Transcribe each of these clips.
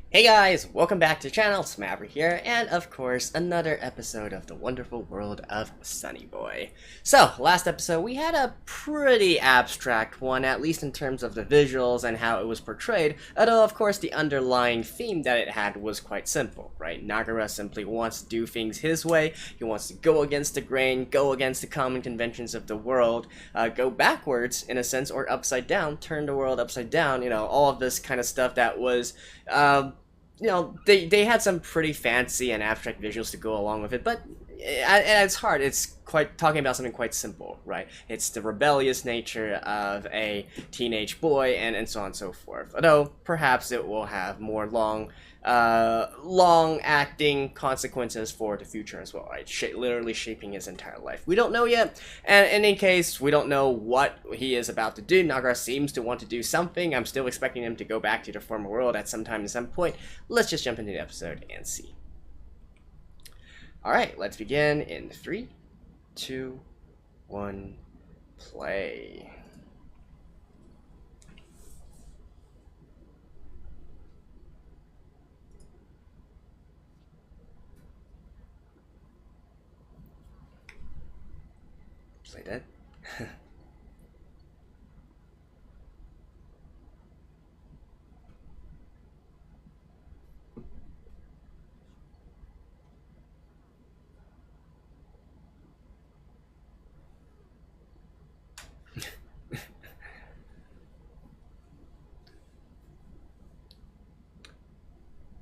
Hey guys, welcome back to the channel, Smabber here, and of course, another episode of the wonderful world of Sonny Boy. So, last episode we had a pretty abstract one, at least in terms of the visuals and how it was portrayed, although of course the underlying theme that it had was quite simple, right? Nagara simply wants to do things his way, he wants to go against the grain, go against the common conventions of the world, go backwards in a sense, or upside down, turn the world upside down, all of this kind of stuff that was they had some pretty fancy and abstract visuals to go along with it, but at its heart, it's quite talking about something quite simple, right? It's the rebellious nature of a teenage boy, and so on and so forth. Although perhaps it will have more long-acting consequences for the future as well, right? Literally shaping his entire life. We don't know yet, and in any case, we don't know what he is about to do. Nagara seems to want to do something. I'm still expecting him to go back to the former world at some time, at some point. Let's just jump into the episode and see. Alright, let's begin in 3, 2, 1, play. Play dead.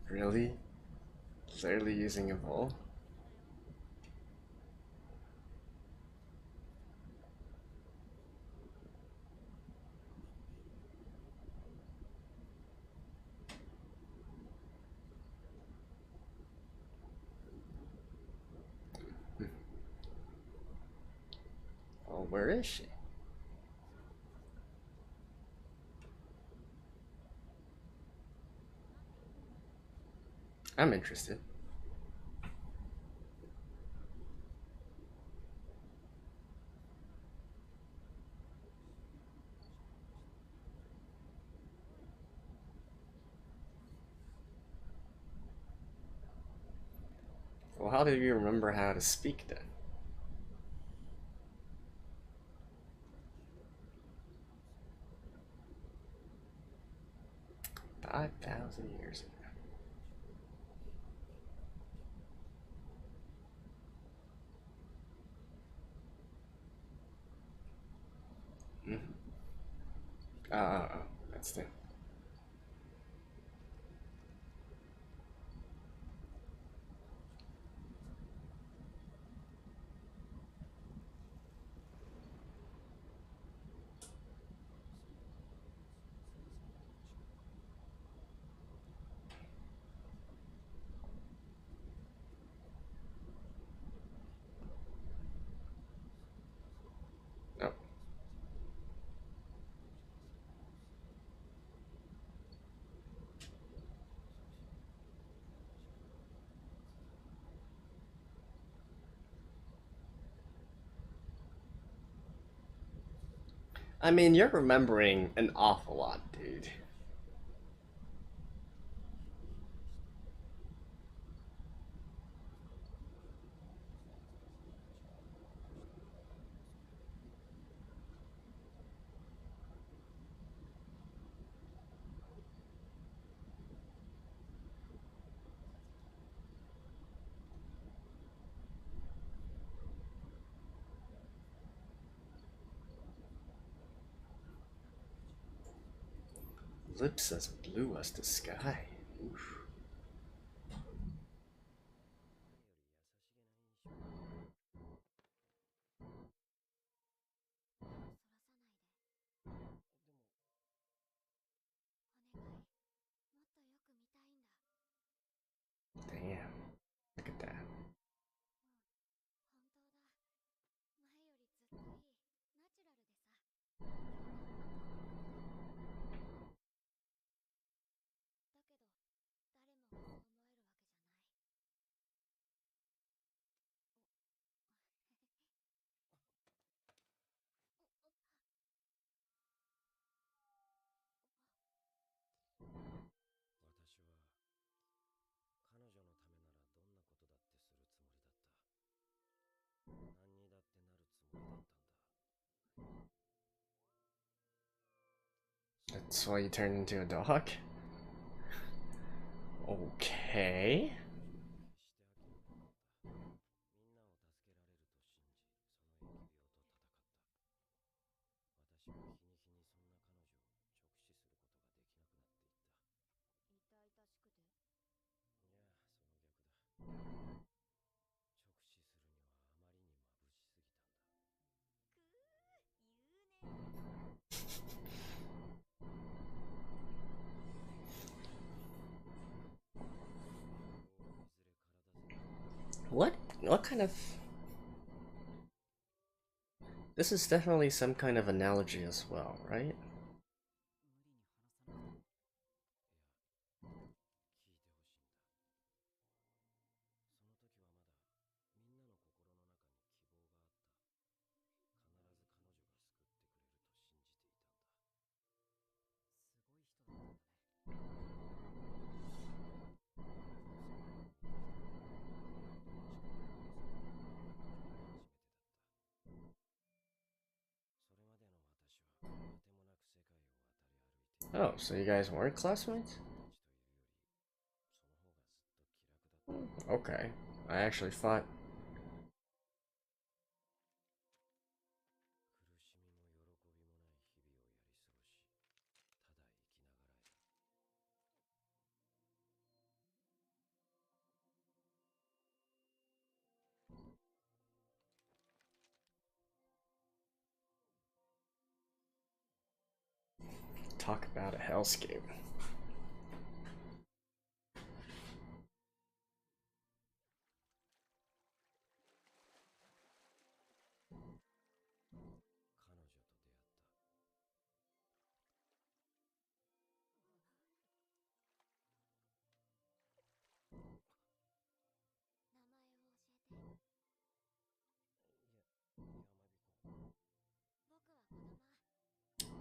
Really? Clearly using a bowl? Oh, where is she? I'm interested. Well, how do you remember how to speak then? 5,000 years ago. Mm-hmm. That's the. Oh. I mean, you're remembering an awful lot, dude. Lips as blue as the sky. Oof. Damn. Look at that. That's why you turned into a dog? Okay. What kind of... This is definitely some kind of analogy as well, right? Oh, so you guys weren't classmates? Okay. I actually thought... Talk about a hellscape.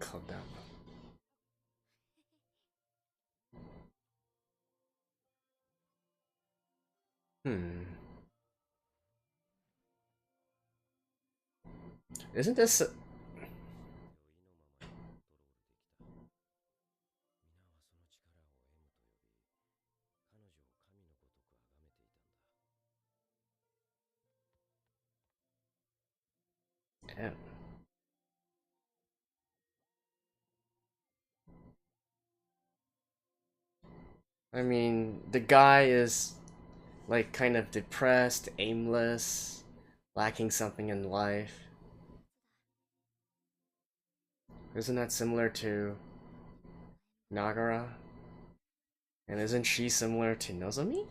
Kodama. Isn't this... Damn. I mean, the guy is like kind of depressed, aimless, lacking something in life. Isn't that similar to Nagara? And isn't she similar to Nozomi?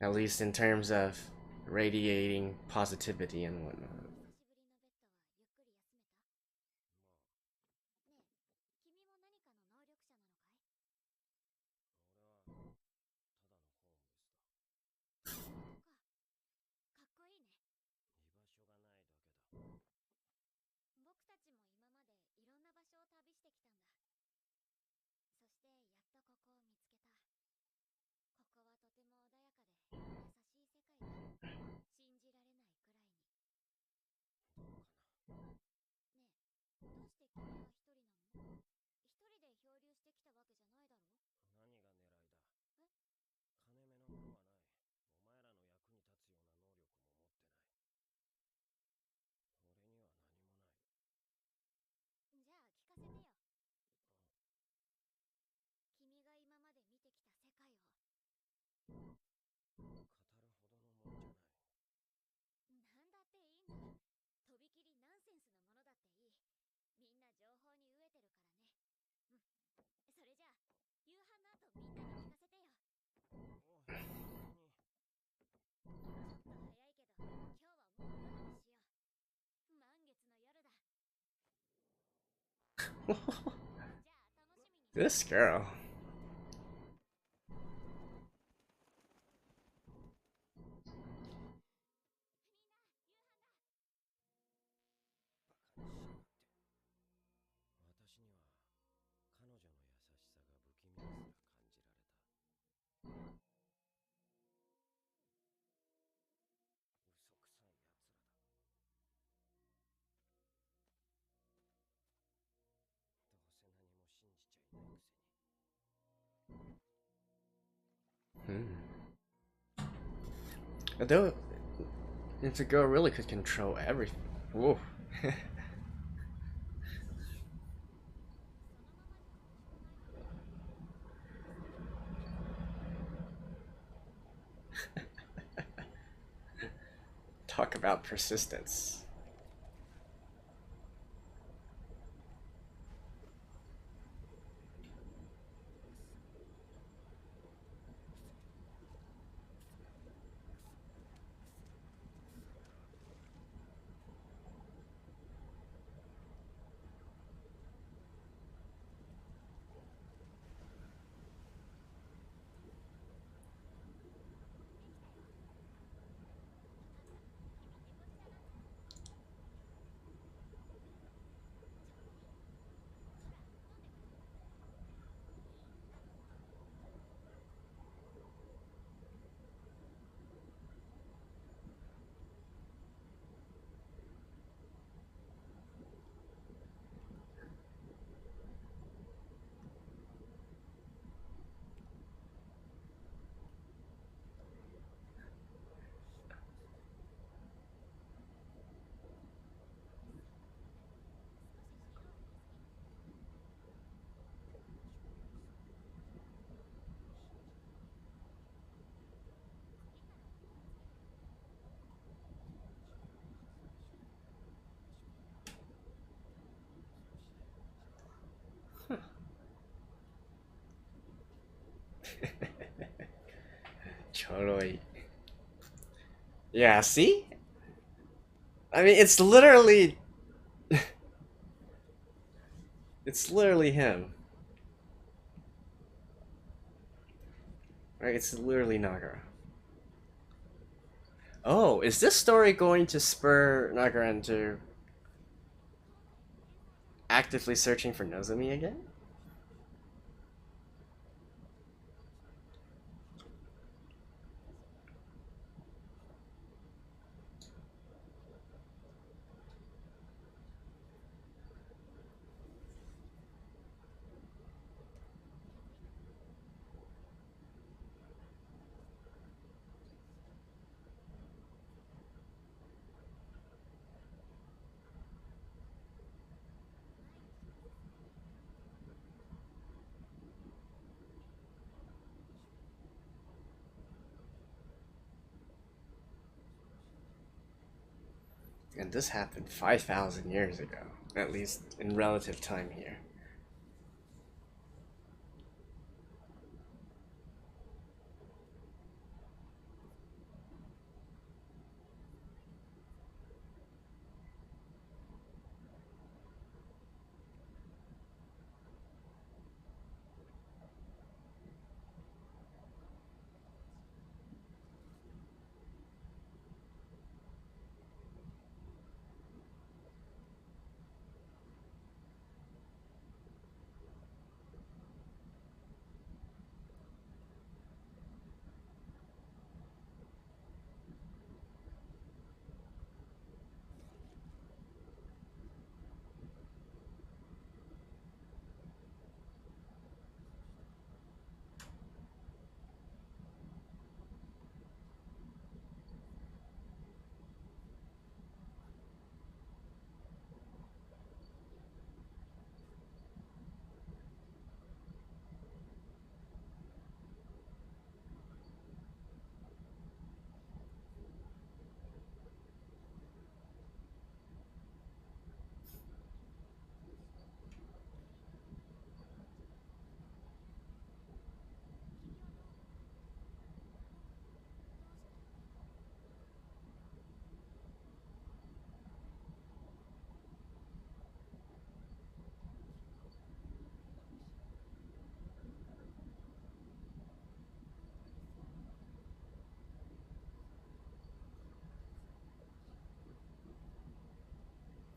At least in terms of radiating positivity and whatnot. This girl. Although, if the girl really could control everything. Whoa. Talk about persistence. Choroi. Yeah, see? I mean, it's literally... it's literally him. Right? It's literally Nagara. Oh, is this story going to spur Nagara into actively searching for Nozomi again? And this happened 5,000 years ago, at least in relative time here.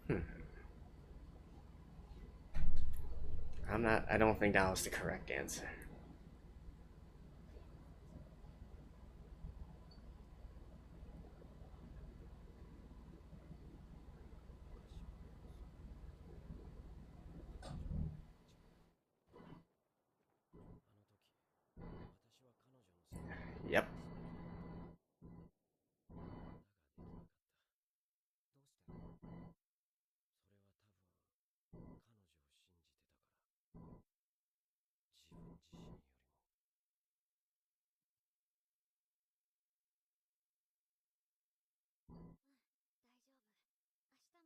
Hmm. I don't think that was the correct answer. Yep. 自身よりも。大丈夫。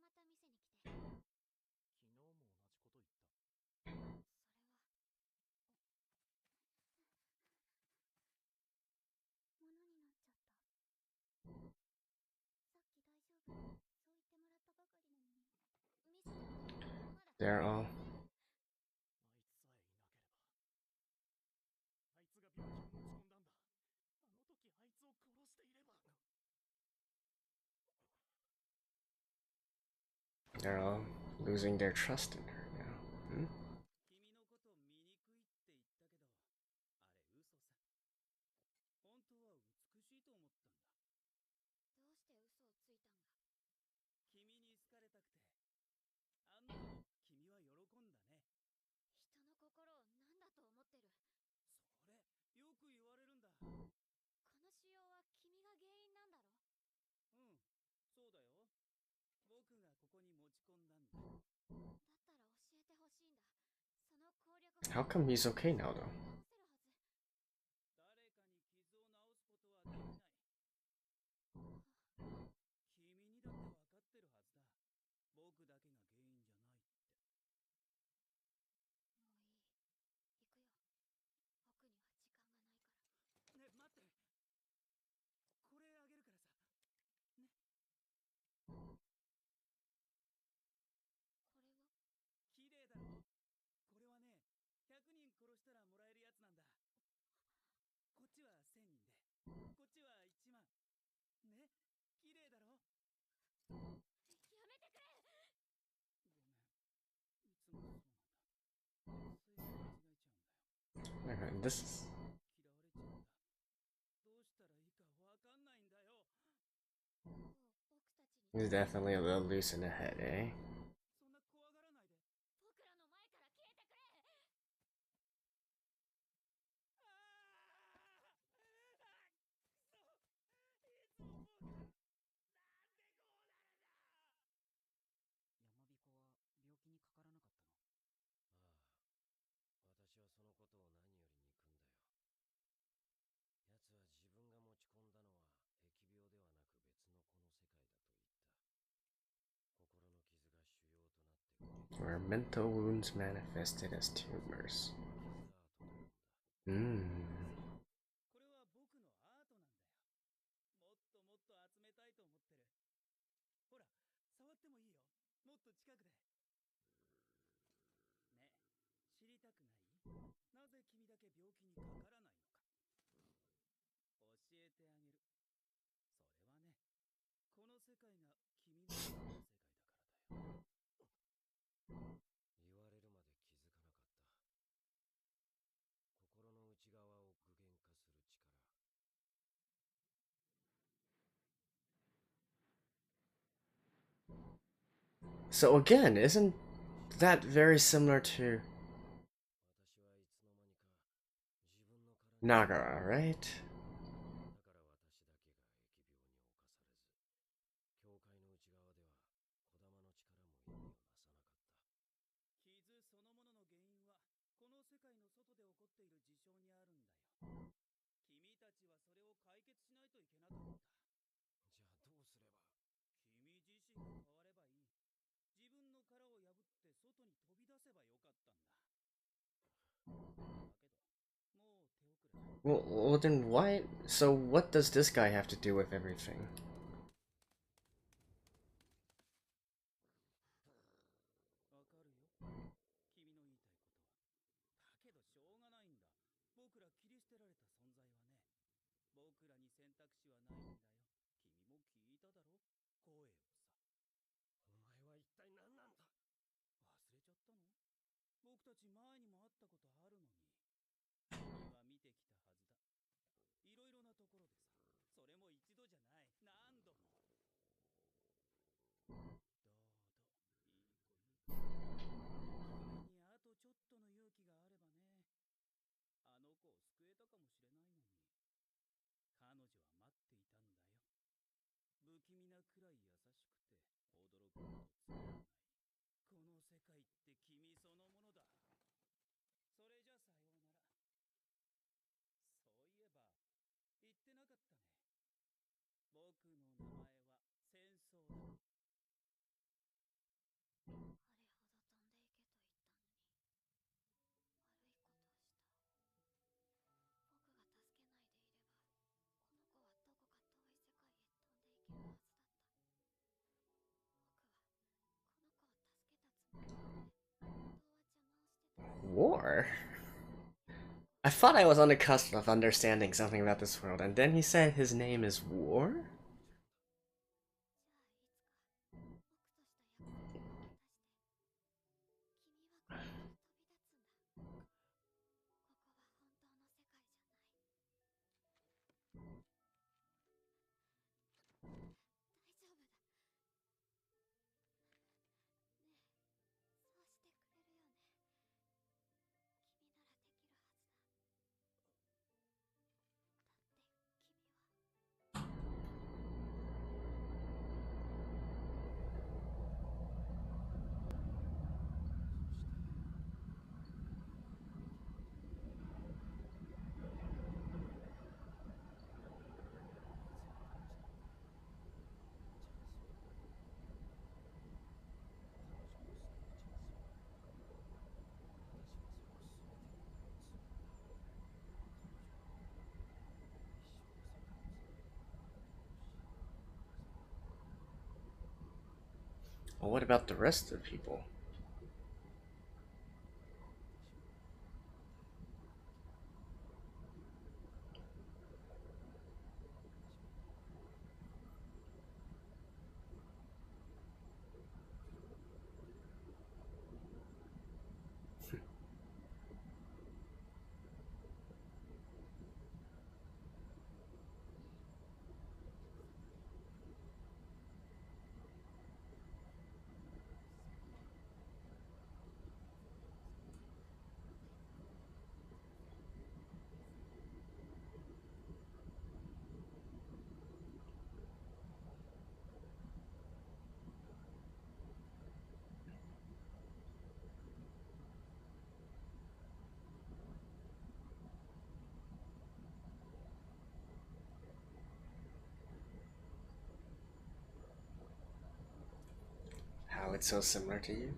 明日また店に来て。昨日も同じこと言った。それは物になっちゃった。さっき大丈夫そう言ってもらったばかりなのに。見せてもいい？まだ。They're all. あいつさえいなければ。あいつが病気を持ち込んだんだ。あの時あいつを殺していれば。They're all losing their trust in her now. Hmm? 君のこと醜いって言ったけど、あれ嘘さ。本当は美しいと思ったんだ。どうして嘘をついたんだ？君に好かれたくて。あんなの君は喜んだね。人の心を何だと思ってる？それ、よく言われるんだ。この腫瘍は君が原因なんだろ？うん、そうだよ。僕がここに持ち込んだんだ。だったら教えてほしいんだ。その攻略法。 How come he's okay now, though? 直せるはず。誰かに傷を治すことはできない。君にだって分かってるはずだ。僕だけが原因じゃないって。もういい。行くよ。僕には時間がないから。ね、待って。これあげるからさ。ね。これは綺麗だろ？これはね、100人殺したらもらえるやつなんだ。こっちは1000人で、こっちは1万。ね、綺麗だろ？やめてくれ！ごめん、いつもそうなんだ。つい間違えちゃうんだよ。Okay, this is. 嫌われちゃうんだ。どうしたらいいかわかんないんだよ。もう僕たちに He's definitely a little loose in the head, eh? そんな怖がらないで。僕らの前から消えてくれ！くそ！いつも僕がなんでこうなるんだ！山彦は病気にかからなかったの？ああ、私はそのことを何より憎んだよ。奴は自分が持ち込んだのは疫病ではなく別のこの世界だと言った。心の傷が腫瘍となって Where mental wounds manifested as tumors. これは僕のアートなんだよ。もっともっと集めたいと思ってる。ほら、触ってもいいよ。もっと近くで。ね、知りたくない？なぜ君だけ病気にかからないのか。教えてあげる。それはね、この世界が君の世界だからだよ。言われるまで気づかなかった。心の内側を具現化する力。So again, isn't that very similar to 私はいつの間にか自分の体 Nagara, right? だから私だけが疫病に侵されず、教会の内側では児玉の力も意味をなさなかった。傷そのものの原因はこの世界の外で起こっている事象にあるんだよ。君たちはそれを解決しないといけなかった。じゃあどうすれば？君自身が変わればいい。自分の殻を破って外に飛び出せばよかったんだ。だけど、もう手遅れ。Well, then why? So what does this guy have to do with everything? わかるよ。君の言いたいことは。だけどしょうがないんだ。僕ら切り捨てられた存在はね。僕らに選択肢はないんだよ。君も聞いただろ？声をさ。お前は一体何なんだ？忘れちゃったの？僕たち前にも会ったことあるのに。君は見てきたはずだ。いろいろなところでさ。それも一度じゃない。何度も。どうぞ、いい子いい子。君にあとちょっとの勇気があればね。あの子を救えたかもしれないのに。彼女は待っていたんだよ。不気味なくらい優しくて驚くほどつまらない。この世界って君そのものだ。それじゃさようなら。War? I thought I was on the cusp of understanding something about this world, and then he said his name is War? Well, what about the rest of the people? How it's so similar to you?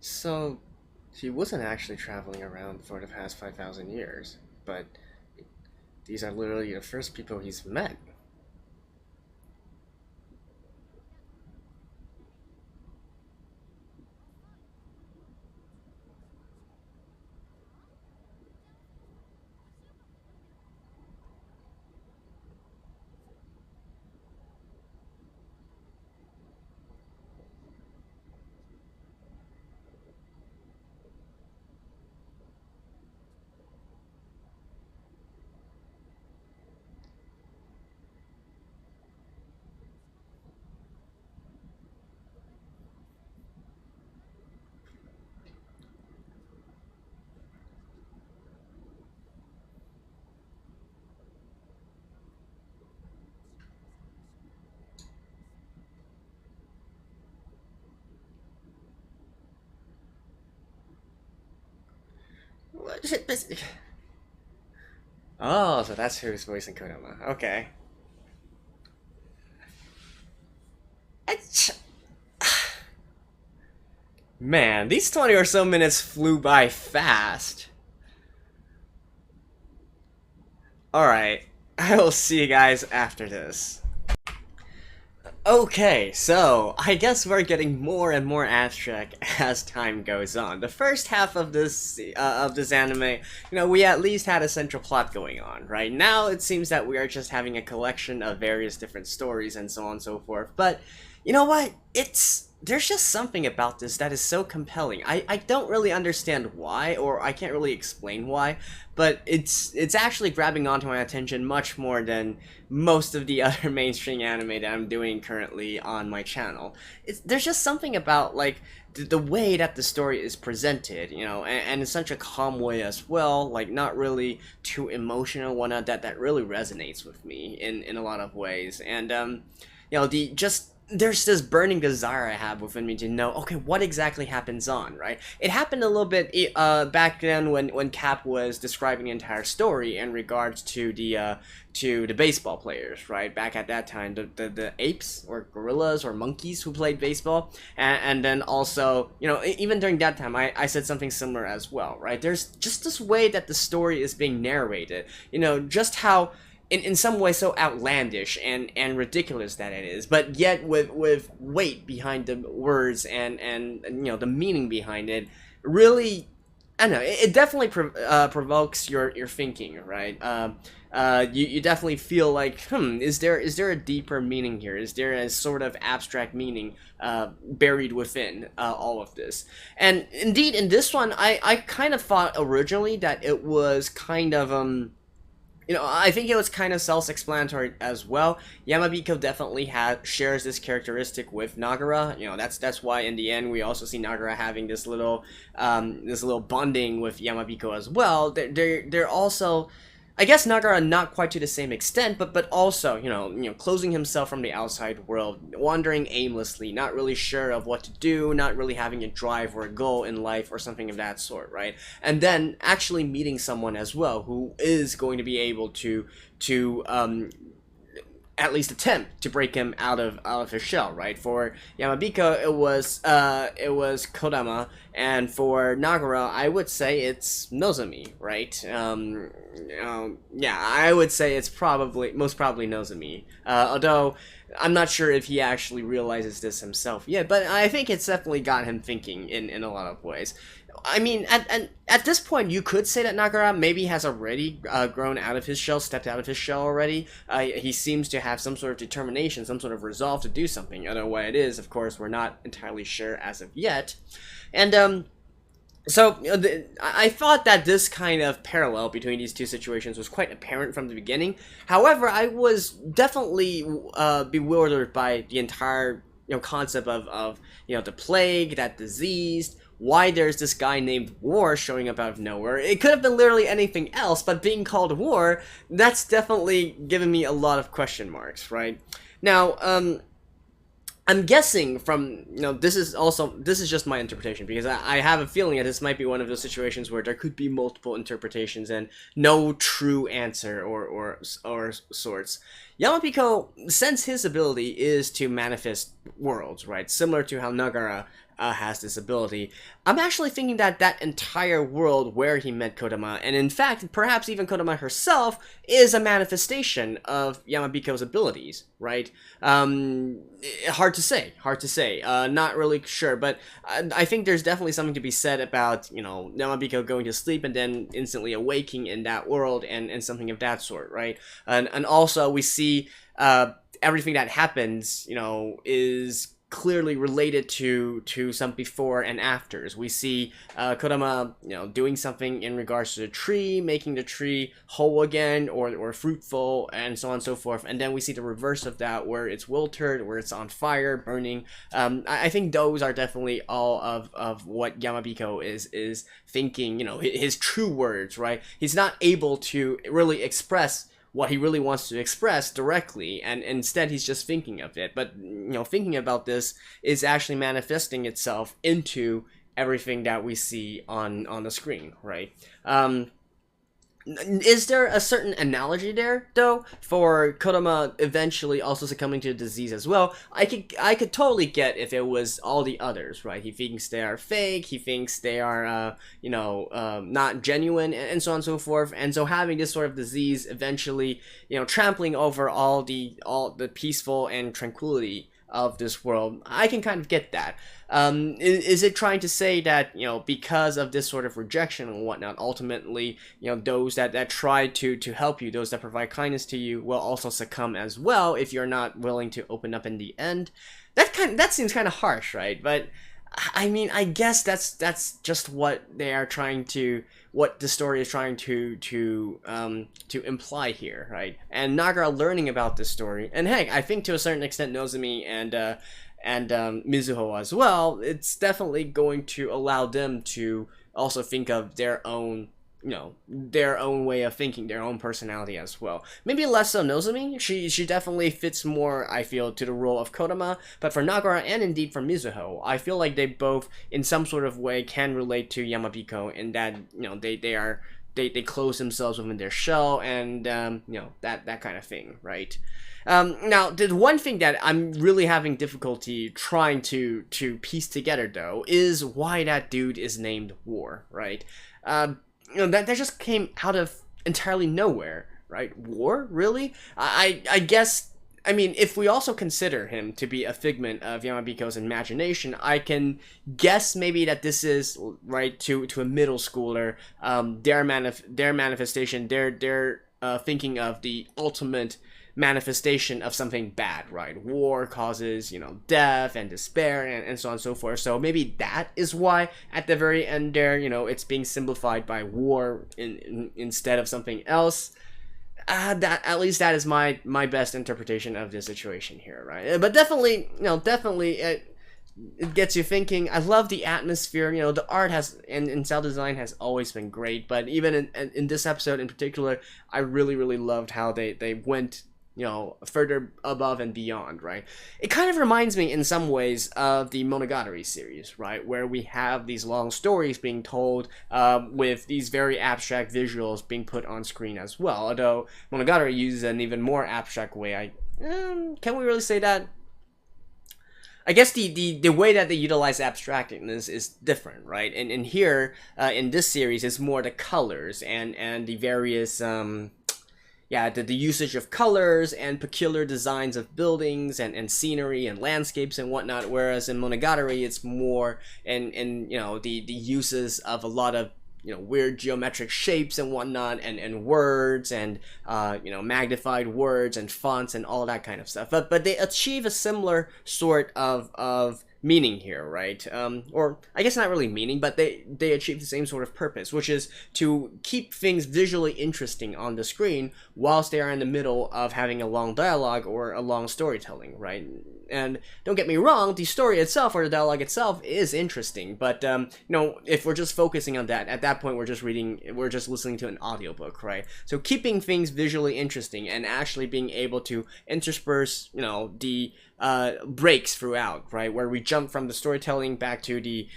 So, he wasn't actually traveling around for the past 5,000 years, but these are literally the first people he's met. What? Oh, so that's who's voicing Kodama. Okay. Man, these 20 or so minutes flew by fast. Alright, I will see you guys after this. Okay, so I guess we're getting more and more abstract as time goes on. The first half of this anime, we at least had a central plot going on. Right now, it seems that we are just having a collection of various different stories and so on and so forth. But you know what? There's just something about this that is so compelling. I don't really understand why, or I can't really explain why, but it's actually grabbing onto my attention much more than most of the other mainstream anime that I'm doing currently on my channel. There's just something about, like, the way that the story is presented, and in such a calm way as well, like, not really too emotional, whatnot, that really resonates with me in a lot of ways. And, there's this burning desire I have within me to know, okay, what exactly happens on, right? It happened a little bit back then when Cap was describing the entire story in regards to the baseball players, right? Back at that time, the apes or gorillas or monkeys who played baseball, and then also, even during that time, I said something similar as well, right? There's just this way that the story is being narrated, just how in some way so outlandish and ridiculous that it is, but yet with weight behind the words and the meaning behind it, really, I don't know, it definitely provokes your thinking, right? You definitely feel like, is there a deeper meaning here? Is there a sort of abstract meaning buried within all of this? And indeed, in this one, I kind of thought originally that it was kind of I think it was kind of self-explanatory as well. Yamabiko definitely shares this characteristic with Nagara. That's why in the end we also see Nagara having this little bonding with Yamabiko as well. They're also, I guess, Nagara not quite to the same extent, but also, closing himself from the outside world, wandering aimlessly, not really sure of what to do, not really having a drive or a goal in life or something of that sort, right? And then actually meeting someone as well who is going to be able to at least attempt to break him out of his shell, right? For Yamabiko, it was Kodama, and for Nagara, I would say it's Nozomi, right? Yeah, I would say it's most probably Nozomi. Although I'm not sure if he actually realizes this himself yet, but I think it's definitely got him thinking in a lot of ways. I mean, at this point, you could say that Nagara maybe has already grown out of his shell, stepped out of his shell already. He seems to have some sort of determination, some sort of resolve to do something. Although what it is, of course, we're not entirely sure as of yet. And so I thought that this kind of parallel between these two situations was quite apparent from the beginning. However, I was definitely bewildered by the entire concept of the plague, that disease, why there's this guy named War showing up out of nowhere. It could have been literally anything else, but being called War, that's definitely given me a lot of question marks, right? Now, I'm guessing from, this is just my interpretation, because I have a feeling that this might be one of those situations where there could be multiple interpretations and no true answer or sorts. Yamabiko, since his ability is to manifest worlds, right, similar to how Nagara has this ability, I'm actually thinking that entire world where he met Kodama, and in fact, perhaps even Kodama herself, is a manifestation of Yamabiko's abilities, right? Hard to say, not really sure, but I think there's definitely something to be said about, Yamabiko going to sleep and then instantly awaking in that world, and something of that sort, right? And also, we see everything that happens, is clearly related to some before and afters. We see Kodama, doing something in regards to the tree, making the tree whole again or fruitful, and so on and so forth. And then we see the reverse of that, where it's wilted, where it's on fire, burning. I think those are definitely all of what Yamabiko is thinking. His true words, right? He's not able to really express what he really wants to express directly, and instead he's just thinking of it. But thinking about this is actually manifesting itself into everything that we see on the screen, right? Is there a certain analogy there, though, for Kodama eventually also succumbing to the disease as well? I could totally get if it was all the others, right? He thinks they are fake, he thinks they are, not genuine, and so on and so forth. And so having this sort of disease eventually, trampling over all the peaceful and tranquility of this world, I can kind of get that. Is it trying to say that, because of this sort of rejection and whatnot, ultimately, those that try to help you, those that provide kindness to you, will also succumb as well if you're not willing to open up in the end? That seems kind of harsh, right? But I mean, I guess that's just what the story is trying to imply here, right? And Nagara learning about this story, and heck, I think to a certain extent Nozomi and Mizuho as well, it's definitely going to allow them to also think of their own their own way of thinking, their own personality as well. Maybe less so Nozomi. She definitely fits more, I feel, to the role of Kodama. But for Nagara and indeed for Mizuho, I feel like they both, in some sort of way, can relate to Yamabiko in that they close themselves within their shell and that kind of thing, right? Now, the one thing that I'm really having difficulty trying to piece together though is why that dude is named War, right? That just came out of entirely nowhere, right? War, really? I guess. I mean, if we also consider him to be a figment of Yamabiko's imagination, I can guess maybe that this is right to a middle schooler. Their manifestation, their thinking of the ultimate manifestation of something bad, right? War causes, death and despair and so on and so forth. So maybe that is why at the very end there, it's being simplified by war instead of something else. That at least that is my best interpretation of the situation here, right? But definitely, it gets you thinking. I love the atmosphere. The art has and sound design has always been great, but even in this episode in particular, I really loved how they went further above and beyond, right? It kind of reminds me in some ways of the Monogatari series, right? Where we have these long stories being told with these very abstract visuals being put on screen as well. Although Monogatari uses an even more abstract way. Can we really say that? I guess the way that they utilize abstractness is different, right? And here, in this series, it's more the colors and the various the usage of colors and peculiar designs of buildings and scenery and landscapes and whatnot, whereas in Monogatari it's more in the uses of a lot of weird geometric shapes and whatnot and words and magnified words and fonts and all that kind of stuff, but they achieve a similar sort of meaning here, right? Or I guess not really meaning, but they achieve the same sort of purpose, which is to keep things visually interesting on the screen whilst they are in the middle of having a long dialogue or a long storytelling, right? And don't get me wrong, the story itself or the dialogue itself is interesting, but if we're just focusing on that, at that point we're just listening to an audiobook, right? So keeping things visually interesting and actually being able to intersperse, the breaks throughout, right, where we jump from the storytelling back to the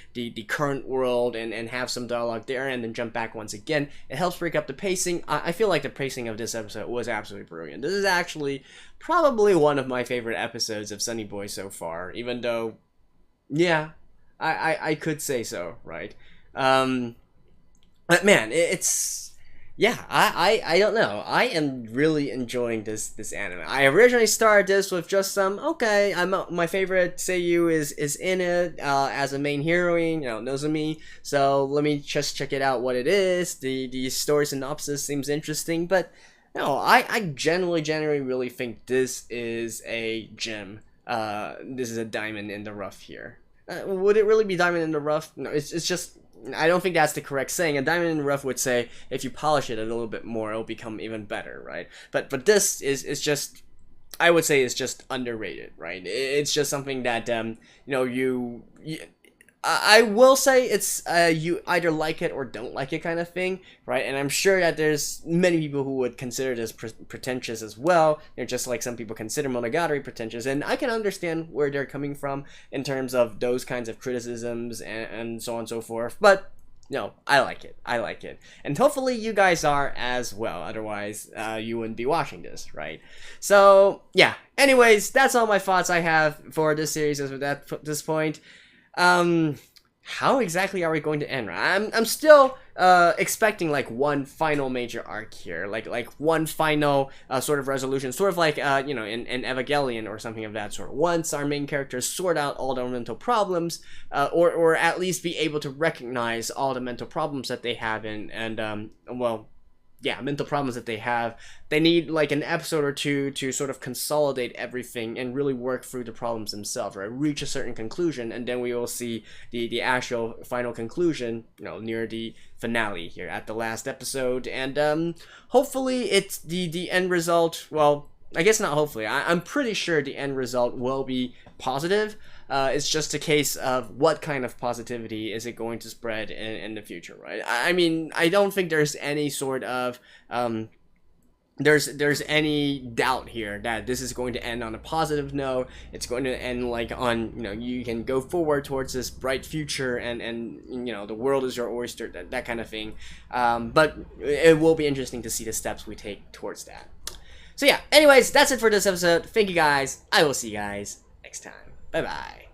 current world and have some dialogue there and then jump back once again. It helps break up the pacing. I feel like the pacing of this episode was absolutely brilliant. This is actually probably one of my favorite episodes of Sonny Boy so far, even though I could say so, right? But man, I don't know. I am really enjoying this anime. I originally started this with just my favorite seiyuu is in it as a main heroine, Nozomi. So let me just check it out what it is. The story synopsis seems interesting, but no, I generally really think this is a gem. This is a diamond in the rough here. Would it really be diamond in the rough? No, it's just. I don't think that's the correct saying. A diamond in the rough would say if you polish it a little bit more, it'll become even better, right? But this is just, I would say, is just underrated, right? It's just something that I will say it's you either like it or don't like it kind of thing, right? And I'm sure that there's many people who would consider this pretentious as well. Just like some people consider Monogatari pretentious, and I can understand where they're coming from in terms of those kinds of criticisms and so on and so forth. But no, I like it. And hopefully you guys are as well. Otherwise, you wouldn't be watching this, right? So yeah. Anyways, that's all my thoughts I have for this series as at this point. How exactly are we going to end? I'm still expecting like one final major arc here, like one final sort of resolution, sort of like in Evangelion or something of that sort. Once our main characters sort out all their mental problems, or at least be able to recognize all the mental problems that they have mental problems that they have. They need like an episode or two to sort of consolidate everything and really work through the problems themselves, right? Reach a certain conclusion, and then we will see the actual final conclusion, near the finale here at the last episode. And hopefully it's the end result. Well, I guess not hopefully. I'm pretty sure the end result will be positive. It's just a case of what kind of positivity is it going to spread in the future, right? I mean, I don't think there's any sort of there's any doubt here that this is going to end on a positive note. It's going to end like on, you know, you can go forward towards this bright future, and you know, the world is your oyster, that kind of thing. But it will be interesting to see the steps we take towards that. So yeah, anyways, that's it for this episode. Thank you guys. I will see you guys next time. Bye bye.